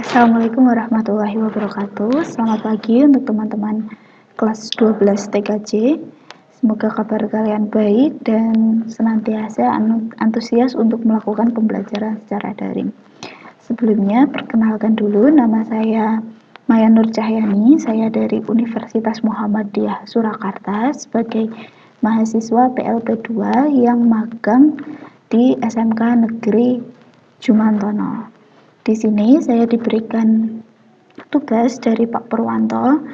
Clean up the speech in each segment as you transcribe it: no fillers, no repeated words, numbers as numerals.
Assalamualaikum warahmatullahi wabarakatuh. Selamat pagi untuk teman-teman kelas 12 TKJ. Semoga kabar kalian baik dan senantiasa antusias untuk melakukan pembelajaran secara daring. Sebelumnya, perkenalkan dulu, nama saya Maya Nur Cahyani. Saya dari Universitas Muhammadiyah Surakarta sebagai mahasiswa PLP 2 yang magang di SMK Negeri Jumantono. Di sini saya diberikan tugas dari Pak Purwanto,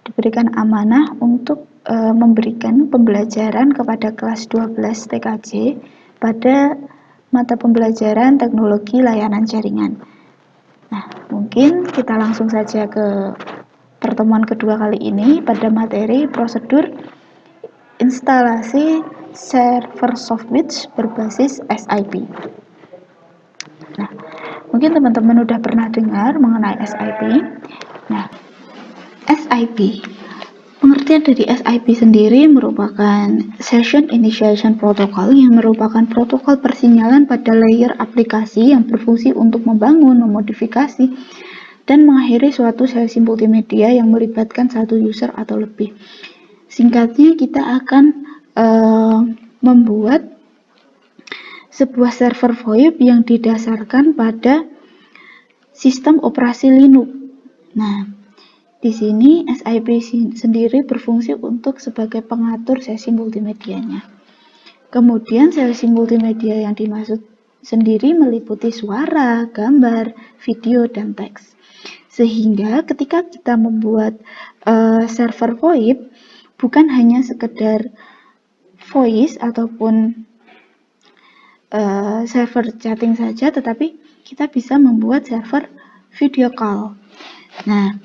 diberikan amanah untuk memberikan pembelajaran kepada kelas 12 TKJ pada mata pembelajaran teknologi layanan jaringan. Nah, mungkin kita langsung saja ke pertemuan kedua kali ini pada materi prosedur instalasi server Softwidth berbasis SIP. Nah, mungkin teman-teman udah pernah dengar mengenai SIP. Nah, SIP, pengertian dari SIP sendiri merupakan Session Initiation Protocol yang merupakan protokol persinyalan pada layer aplikasi yang berfungsi untuk membangun, memodifikasi, dan mengakhiri suatu sesi multimedia yang melibatkan satu user atau lebih. Singkatnya, kita akan membuat sebuah server VoIP yang didasarkan pada sistem operasi Linux. Nah, di sini SIP sendiri berfungsi untuk sebagai pengatur sesi multimedianya. Kemudian sesi multimedia yang dimaksud sendiri meliputi suara, gambar, video, dan teks. Sehingga ketika kita membuat server VoIP, bukan hanya sekedar voice ataupun server chatting saja, tetapi kita bisa membuat server video call. Nah,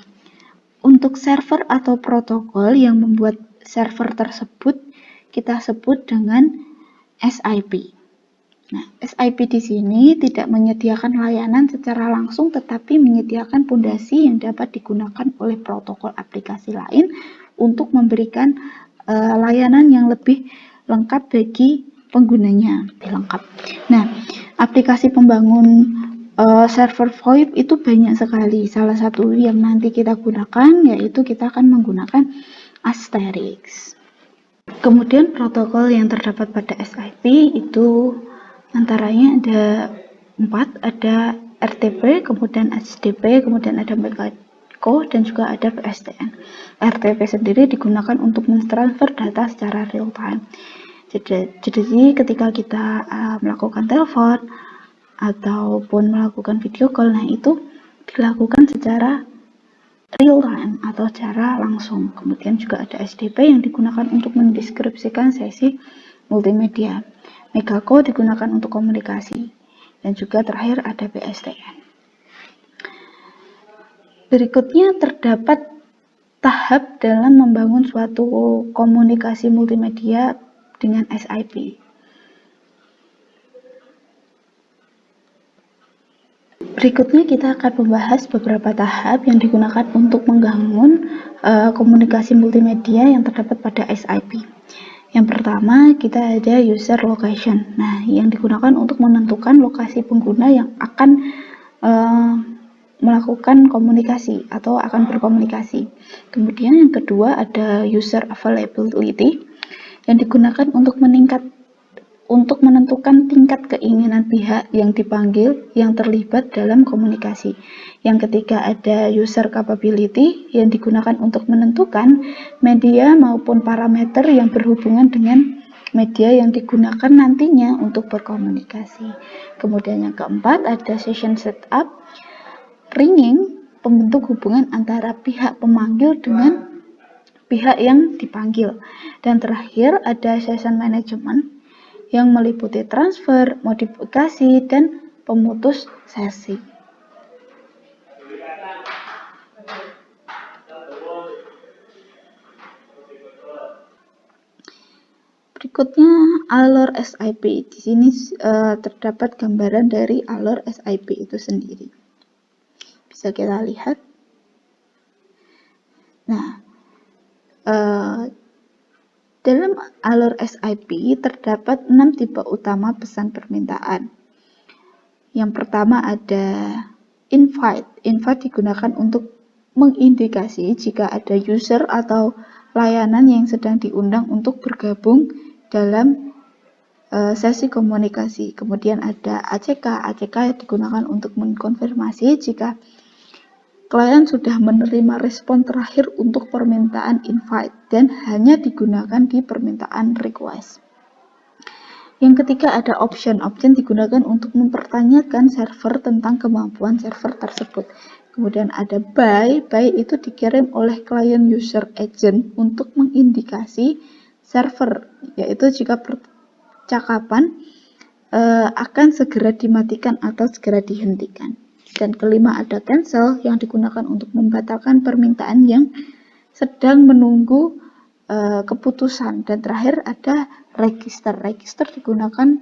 untuk server atau protokol yang membuat server tersebut kita sebut dengan SIP. Nah, SIP di sini tidak menyediakan layanan secara langsung, tetapi menyediakan pondasi yang dapat digunakan oleh protokol aplikasi lain untuk memberikan layanan yang lebih lengkap bagi penggunanya. Nah, aplikasi pembangun server VoIP itu banyak sekali. Salah satu yang nanti kita gunakan yaitu kita akan menggunakan Asterisk. Kemudian protokol yang terdapat pada SIP itu antaranya ada 4, ada RTP, kemudian HTTP, kemudian ada MAC dan juga ada PSTN. RTP sendiri digunakan untuk mentransfer data secara real time. Jadi ketika kita melakukan telepon ataupun melakukan video call, nah itu dilakukan secara real time atau secara langsung. Kemudian juga ada SDP yang digunakan untuk mendeskripsikan sesi multimedia. MAC digunakan untuk komunikasi. Dan juga terakhir ada PSTN. Berikutnya terdapat tahap dalam membangun suatu komunikasi multimedia dengan SIP. Berikutnya kita akan membahas beberapa tahap yang digunakan untuk membangun komunikasi multimedia yang terdapat pada SIP. Yang pertama kita ada user location. Nah, yang digunakan untuk menentukan lokasi pengguna yang akan melakukan komunikasi atau akan berkomunikasi. Kemudian yang kedua ada user availability yang digunakan untuk menentukan tingkat keinginan pihak yang dipanggil yang terlibat dalam komunikasi. Yang ketiga ada user capability yang digunakan untuk menentukan media maupun parameter yang berhubungan dengan media yang digunakan nantinya untuk berkomunikasi. Kemudian yang keempat ada session setup, ringing, pembentuk hubungan antara pihak pemanggil dengan pihak yang dipanggil. Dan terakhir ada session management yang meliputi transfer, modifikasi, dan pemutus sesi. Berikutnya alur SIP. Di sini terdapat gambaran dari alur SIP itu sendiri. Bisa kita lihat. Nah, dalam alur SIP terdapat 6 tipe utama pesan permintaan. Yang pertama ada invite. Invite digunakan untuk mengindikasi jika ada user atau layanan yang sedang diundang untuk bergabung dalam sesi komunikasi. Kemudian ada ACK. ACK digunakan untuk mengkonfirmasi jika klien sudah menerima respon terakhir untuk permintaan invite dan hanya digunakan di permintaan request. Yang ketiga ada option. Option digunakan untuk mempertanyakan server tentang kemampuan server tersebut. Kemudian ada by. By itu dikirim oleh klien user agent untuk mengindikasi server, yaitu jika percakapan akan segera dimatikan atau segera dihentikan. Dan kelima ada cancel yang digunakan untuk membatalkan permintaan yang sedang menunggu keputusan. Dan terakhir ada register. Register digunakan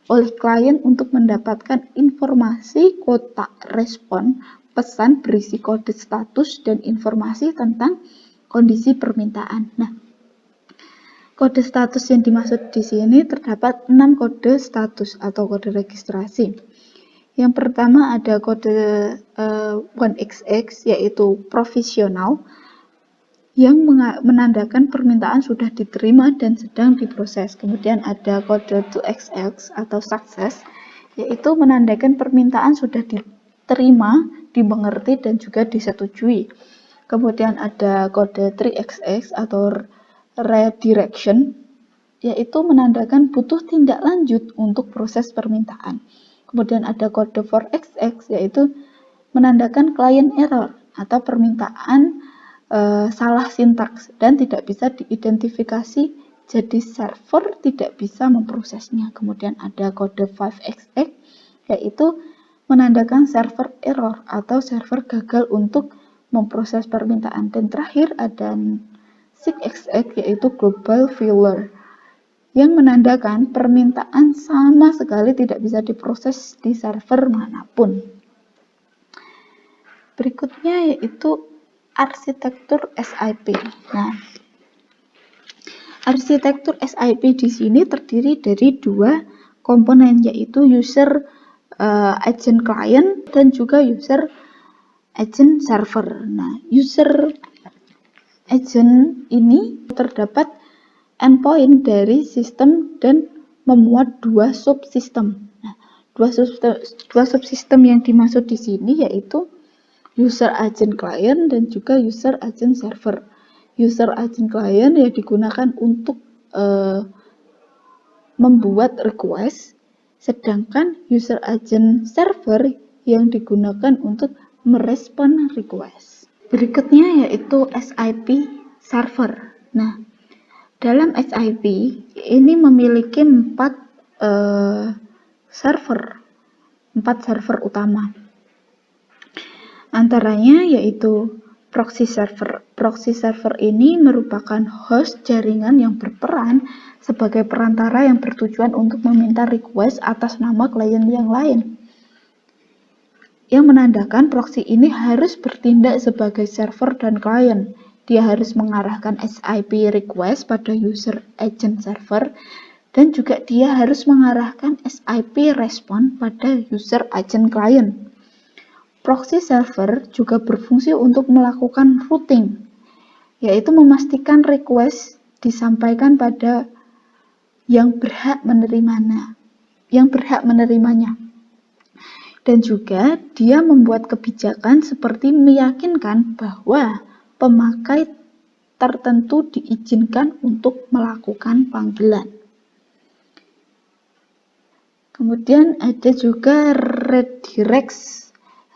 oleh klien untuk mendapatkan informasi kotak respon pesan berisi kode status dan informasi tentang kondisi permintaan. Nah, kode status yang dimaksud di sini terdapat 6 kode status atau kode registrasi. Yang pertama ada kode 1xx yaitu profesional yang menandakan permintaan sudah diterima dan sedang diproses. Kemudian ada kode 2xx atau success yaitu menandakan permintaan sudah diterima, dimengerti dan juga disetujui. Kemudian ada kode 3xx atau redirection yaitu menandakan butuh tindak lanjut untuk proses permintaan. Kemudian ada kode 4xx yaitu menandakan client error atau permintaan salah sintaks dan tidak bisa diidentifikasi, jadi server tidak bisa memprosesnya. Kemudian ada kode 5xx yaitu menandakan server error atau server gagal untuk memproses permintaan. Dan terakhir ada 6xx yaitu global failure yang menandakan permintaan sama sekali tidak bisa diproses di server manapun. Berikutnya yaitu arsitektur SIP. Nah, arsitektur SIP di sini terdiri dari 2 komponen yaitu user agent client dan juga user agent server. Nah, user agent ini terdapat endpoint dari sistem dan memuat 2 subsistem. Nah, 2 subsistem yang dimaksud di sini yaitu user agent client dan juga user agent server. User agent client yang digunakan untuk membuat request, sedangkan user agent server yang digunakan untuk merespon request. Berikutnya yaitu SIP server. Nah, dalam SIP ini memiliki 4 server utama. Antaranya yaitu proxy server. Proxy server ini merupakan host jaringan yang berperan sebagai perantara yang bertujuan untuk meminta request atas nama klien yang lain. Yang menandakan proxy ini harus bertindak sebagai server dan klien. Dia harus mengarahkan SIP request pada user agent server dan juga dia harus mengarahkan SIP respon pada user agent client. Proxy server juga berfungsi untuk melakukan routing, yaitu memastikan request disampaikan pada yang berhak menerimanya. Dan juga dia membuat kebijakan seperti meyakinkan bahwa pemakai tertentu diizinkan untuk melakukan panggilan. Kemudian ada juga redirect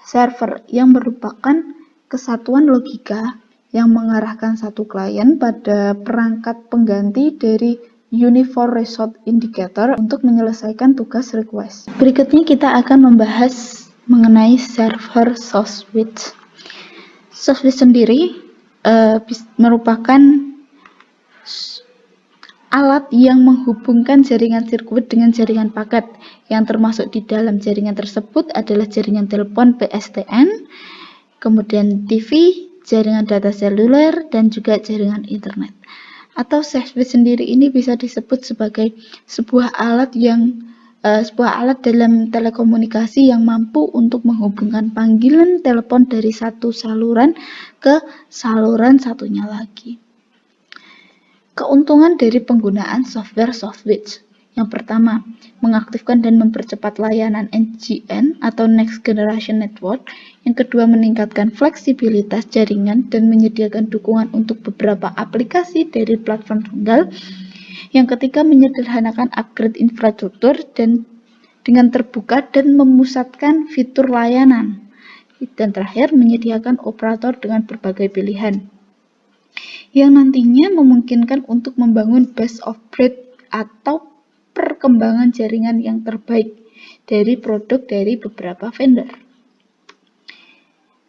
server yang merupakan kesatuan logika yang mengarahkan satu klien pada perangkat pengganti dari Uniform Result Indicator untuk menyelesaikan tugas request. Berikutnya kita akan membahas mengenai server source switch. Source switch sendiri merupakan alat yang menghubungkan jaringan sirkuit dengan jaringan paket. Yang termasuk di dalam jaringan tersebut adalah jaringan telepon PSTN, kemudian TV, jaringan data seluler, dan juga jaringan internet. Atau source switch sendiri ini bisa disebut sebagai sebuah alat yang sebuah alat dalam telekomunikasi yang mampu untuk menghubungkan panggilan telepon dari satu saluran ke saluran satunya lagi. Keuntungan dari penggunaan software SoftSwitch. Yang pertama, mengaktifkan dan mempercepat layanan NGN atau Next Generation Network. Yang kedua, meningkatkan fleksibilitas jaringan dan menyediakan dukungan untuk beberapa aplikasi dari platform tunggal. Yang ketiga, menyederhanakan upgrade infrastruktur dan dengan terbuka dan memusatkan fitur layanan. Dan terakhir, menyediakan operator dengan berbagai pilihan, yang nantinya memungkinkan untuk membangun best of breed atau perkembangan jaringan yang terbaik dari produk dari beberapa vendor.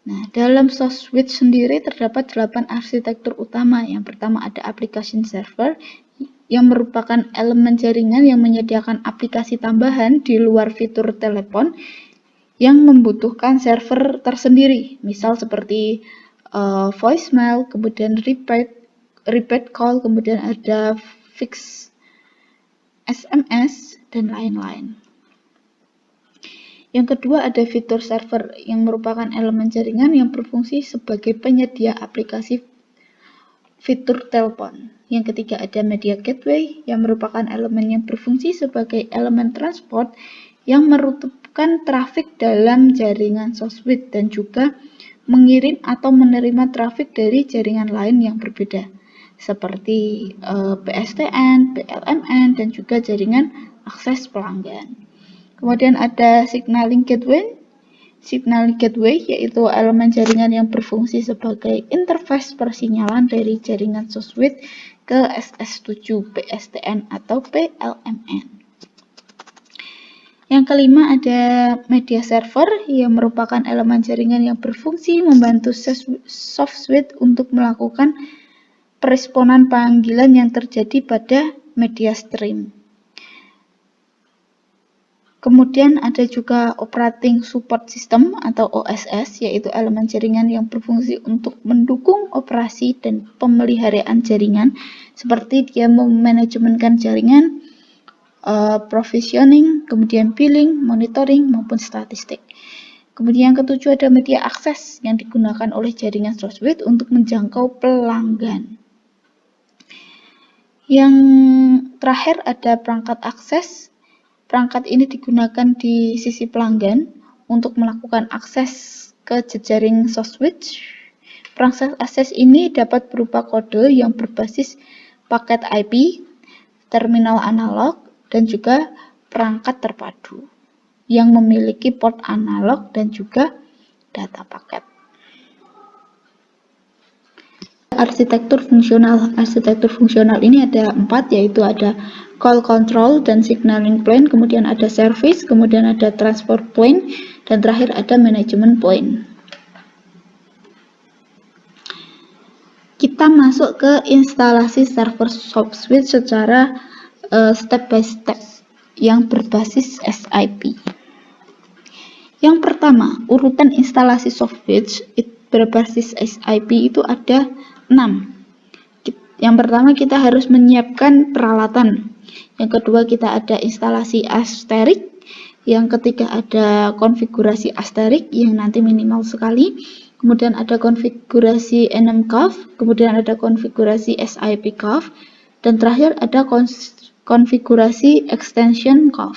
Nah, dalam SoftSwitch sendiri terdapat 8 arsitektur utama. Yang pertama ada application server, yang merupakan elemen jaringan yang menyediakan aplikasi tambahan di luar fitur telepon yang membutuhkan server tersendiri, misal seperti voicemail, kemudian repeat call, kemudian ada fix SMS, dan lain-lain. Yang kedua ada fitur server, yang merupakan elemen jaringan yang berfungsi sebagai penyedia aplikasi fitur telepon. Yang ketiga ada media gateway, yang merupakan elemen yang berfungsi sebagai elemen transport yang merutupkan trafik dalam jaringan SoftSwitch dan juga mengirim atau menerima trafik dari jaringan lain yang berbeda, seperti PSTN, PLMN, dan juga jaringan akses pelanggan. Kemudian ada signaling gateway. Signaling gateway yaitu elemen jaringan yang berfungsi sebagai interface persinyalan dari jaringan SoftSwitch ke SS7, PSTN, atau PLMN. Yang kelima ada media server, yang merupakan elemen jaringan yang berfungsi membantu SoftSwitch untuk melakukan peresponan panggilan yang terjadi pada media stream. Kemudian ada juga operating support system atau OSS, yaitu elemen jaringan yang berfungsi untuk mendukung operasi dan pemeliharaan jaringan, seperti dia memanajemenkan jaringan, provisioning, kemudian billing, monitoring, maupun statistik. Kemudian yang ketujuh ada media akses yang digunakan oleh jaringan SoftSwitch untuk menjangkau pelanggan. Yang terakhir ada perangkat akses. Perangkat ini digunakan di sisi pelanggan untuk melakukan akses ke jejaring SoftSwitch. Perangkat akses ini dapat berupa kode yang berbasis paket IP, terminal analog, dan juga perangkat terpadu yang memiliki port analog dan juga data paket. Arsitektur fungsional. Arsitektur fungsional ini ada 4, yaitu ada call control dan signaling plane, kemudian ada service, kemudian ada transport point, dan terakhir ada management point. Kita masuk ke instalasi server SoftSwitch secara step by step yang berbasis SIP. Yang pertama, urutan instalasi SoftSwitch berbasis SIP itu ada 6. Yang pertama kita harus menyiapkan peralatan. Yang kedua kita ada instalasi Asterisk. Yang ketiga ada konfigurasi Asterisk yang nanti minimal sekali. Kemudian ada konfigurasi NMCOV, kemudian ada konfigurasi SIP COV, dan terakhir ada konfigurasi extension COV.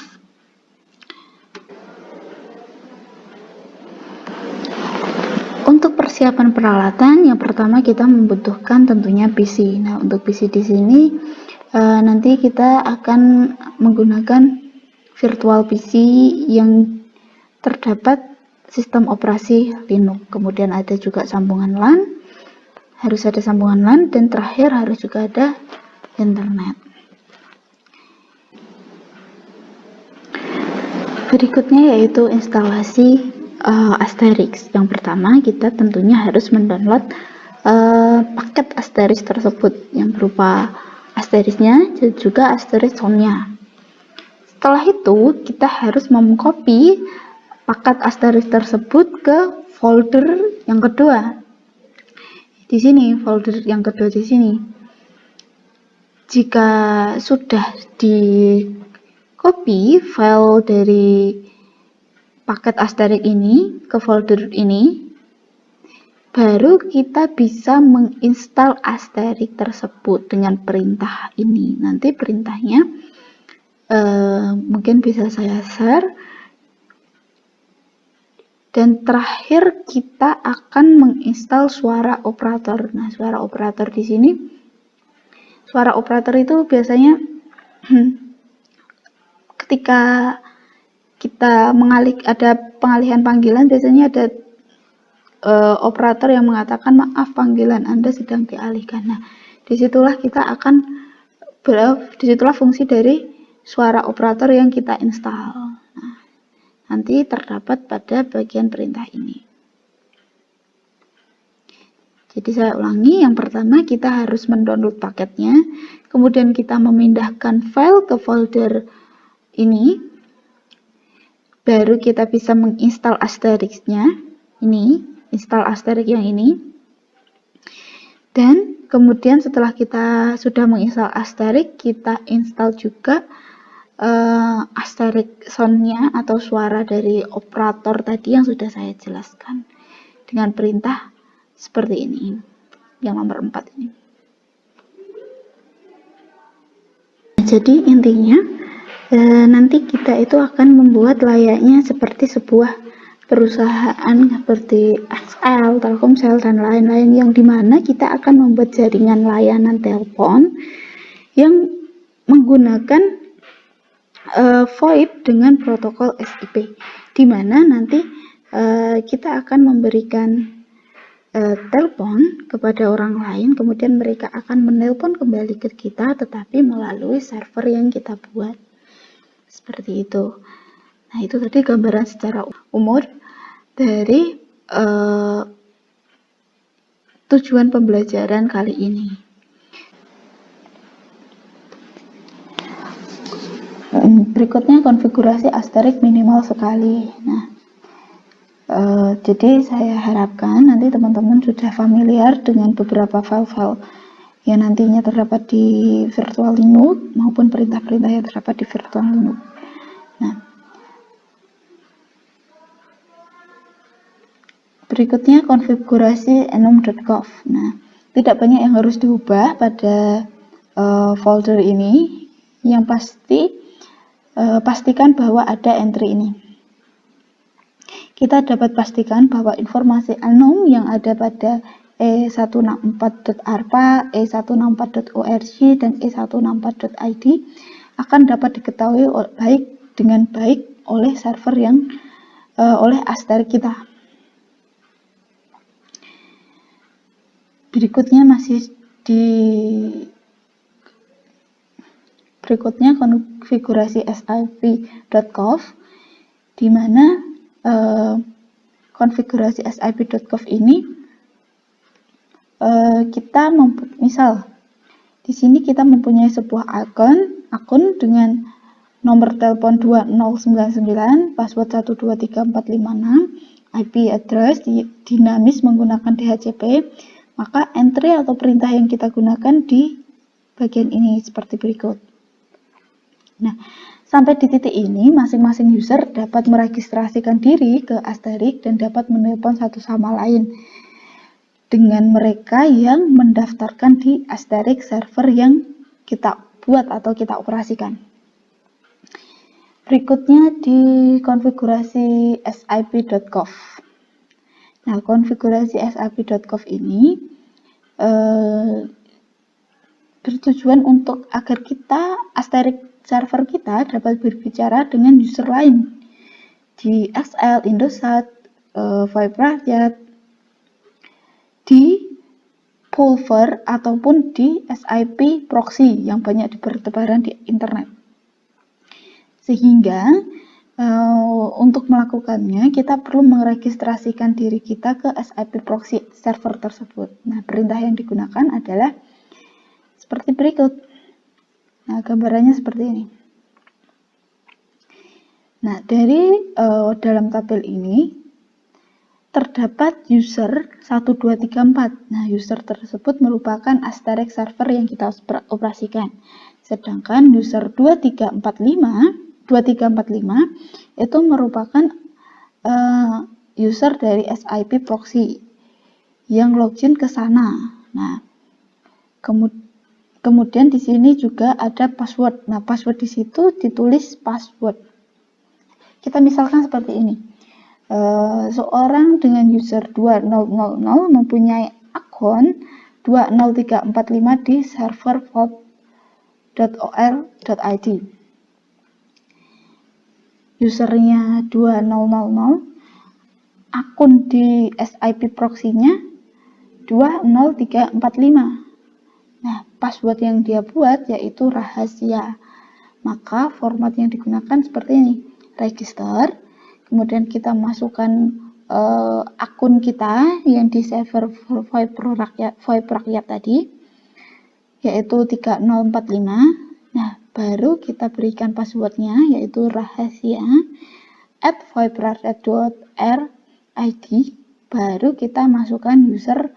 Untuk persiapan peralatan, yang pertama kita membutuhkan tentunya PC. Nah, untuk PC di sini nanti kita akan menggunakan virtual PC yang terdapat sistem operasi Linux. Kemudian ada juga sambungan LAN, harus ada sambungan LAN, dan terakhir harus juga ada internet. Berikutnya yaitu instalasi Asterisk. Yang pertama kita tentunya harus mendownload paket Asterisk tersebut yang berupa Asterisknya dan juga Asterisk Soundnya. Setelah itu kita harus mengcopy paket Asterisk tersebut ke folder yang kedua. Di sini folder yang kedua di sini. Jika sudah di copy file dari paket Asterix ini ke folder ini, baru kita bisa menginstal Asterix tersebut dengan perintah ini. Nanti perintahnya mungkin bisa saya share. Dan terakhir kita akan menginstal suara operator. Nah, suara operator di sini, suara operator itu biasanya ketika kita ada pengalihan panggilan, biasanya ada operator yang mengatakan maaf panggilan Anda sedang dialihkan. Nah, disitulah fungsi dari suara operator yang kita install. Nah, nanti terdapat pada bagian perintah ini. Jadi saya ulangi, yang pertama kita harus mendownload paketnya, kemudian kita memindahkan file ke folder ini, baru kita bisa menginstal Asterix-nya, ini, install Asterix yang ini, dan kemudian setelah kita sudah menginstal Asterix, kita install juga Asterix sound-nya atau suara dari operator tadi yang sudah saya jelaskan dengan perintah seperti ini, yang nomor 4 ini. Jadi intinya nanti kita itu akan membuat layaknya seperti sebuah perusahaan seperti XL, Telkomsel, dan lain-lain, yang dimana kita akan membuat jaringan layanan telepon yang menggunakan VoIP dengan protokol SIP, dimana nanti kita akan memberikan telepon kepada orang lain, kemudian mereka akan menelpon kembali ke kita, tetapi melalui server yang kita buat. Seperti itu. Nah, itu tadi gambaran secara umum dari tujuan pembelajaran kali ini. Berikutnya konfigurasi Asterix minimal sekali. Nah, jadi saya harapkan nanti teman-teman sudah familiar dengan beberapa file-file yang nantinya terdapat di virtual Linux maupun perintah-perintah yang terdapat di virtual Linux. Nah, berikutnya konfigurasi enum.conf. Nah, tidak banyak yang harus diubah pada folder ini. Yang pasti pastikan bahwa ada entry ini. Kita dapat pastikan bahwa informasi enum yang ada pada e164.arpa, e164.org, dan e164.id akan dapat diketahui dengan baik oleh server yang oleh Asterix kita. Berikutnya konfigurasi sip.conf, di mana konfigurasi sip.conf ini kita misal di sini kita mempunyai sebuah akun dengan nomor telepon 2099, password 123456, IP address dinamis menggunakan DHCP, maka entry atau perintah yang kita gunakan di bagian ini seperti berikut. Nah, sampai di titik ini masing-masing user dapat meregistrasikan diri ke Asterix dan dapat menelpon satu sama lain dengan mereka yang mendaftarkan di Asterix server yang kita buat atau kita operasikan. Berikutnya di konfigurasi sip.conf. Nah, konfigurasi sip.conf ini bertujuan untuk agar Asterix server kita dapat berbicara dengan user lain di XL, Indosat, VoIP Rakyat, di Pulver ataupun di SIP proxy yang banyak bertebaran di internet. Sehingga untuk melakukannya kita perlu meregistrasikan diri kita ke SIP proxy server tersebut. Nah, perintah yang digunakan adalah seperti berikut. Nah, gambarannya seperti ini. Nah, dari dalam tabel ini terdapat user 1234. Nah, user tersebut merupakan Asterix server yang kita operasikan. Sedangkan user 2345 2345 itu merupakan user dari SIP proxy yang login ke sana. Nah, kemudian di sini juga ada password. Nah, password di situ ditulis password. Kita misalkan seperti ini. Seorang dengan user 2000 mempunyai akun 20345 di server vault.or.id. Usernya 2000, akun di SIP proxy-nya 20345. Nah, password yang dia buat yaitu rahasia. Maka format yang digunakan seperti ini. Register, kemudian kita masukkan akun kita yang di server VoIP rakyat tadi, yaitu 3045. Nah, baru kita berikan passwordnya yaitu rahasia @voiprakyat.r.id, baru kita masukkan user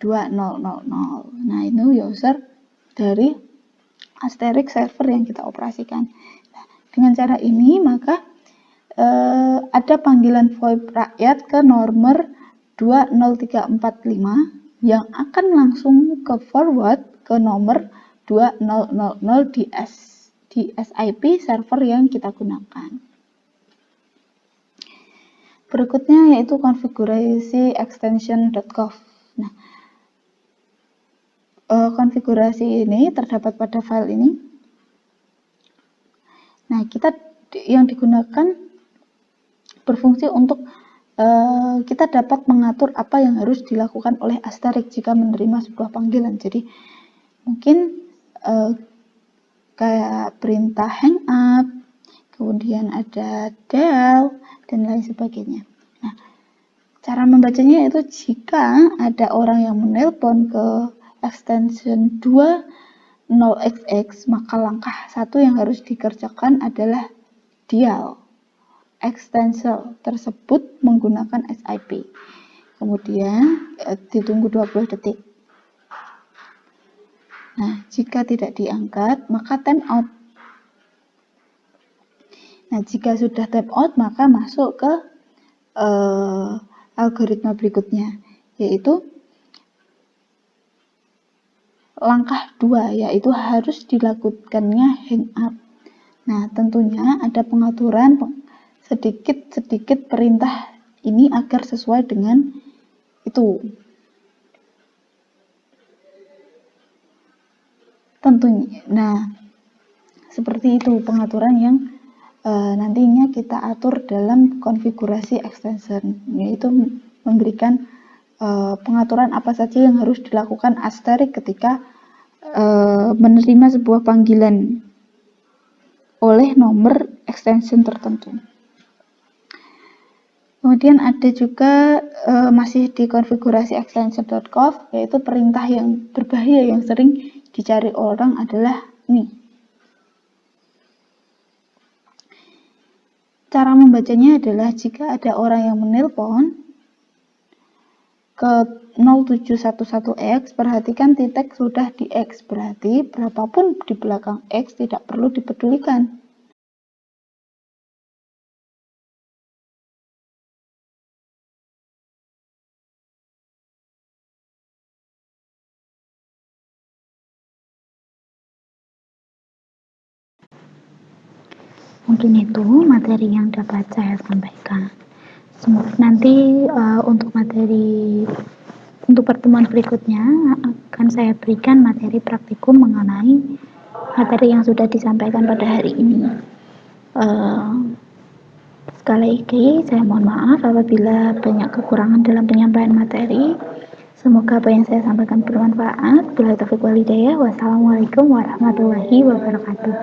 2000. Nah, ini user dari Asterix server yang kita operasikan. Nah, dengan cara ini maka ada panggilan VoIP rakyat ke nomor 20345 yang akan langsung ke forward ke nomor 2000 di SIP server yang kita gunakan. Berikutnya yaitu konfigurasi extension.conf. Nah, konfigurasi ini terdapat pada file ini. Nah, yang digunakan berfungsi untuk kita dapat mengatur apa yang harus dilakukan oleh Asterix jika menerima sebuah panggilan. Jadi mungkin kayak perintah hangup, kemudian ada dial dan lain sebagainya. Nah, cara membacanya yaitu jika ada orang yang menelpon ke extension 20xx, maka langkah satu yang harus dikerjakan adalah dial extension tersebut menggunakan SIP. Kemudian ditunggu 20 detik. Nah, jika tidak diangkat, maka time out. Nah, jika sudah time out, maka masuk ke algoritma berikutnya, yaitu langkah 2, yaitu harus dilakukannya hangup. Nah, tentunya ada pengaturan sedikit perintah ini agar sesuai dengan itu. Tentunya, nah seperti itu pengaturan yang nantinya kita atur dalam konfigurasi extension, yaitu memberikan pengaturan apa saja yang harus dilakukan Asterix ketika menerima sebuah panggilan oleh nomor extension tertentu. Kemudian ada juga masih di konfigurasi extension.conf, yaitu perintah yang berbahaya yang sering dicari orang adalah ini. Cara membacanya adalah jika ada orang yang menelpon ke 0711X, perhatikan titik sudah di X, berarti berapapun di belakang X tidak perlu dipedulikan. Mungkin itu materi yang dapat saya sampaikan. Semoga nanti untuk pertemuan berikutnya akan saya berikan materi praktikum mengenai materi yang sudah disampaikan pada hari ini. Sekali lagi saya mohon maaf apabila banyak kekurangan dalam penyampaian materi. Semoga apa yang saya sampaikan bermanfaat. Billahi taufiq wal hidayah. Wassalamualaikum warahmatullahi wabarakatuh.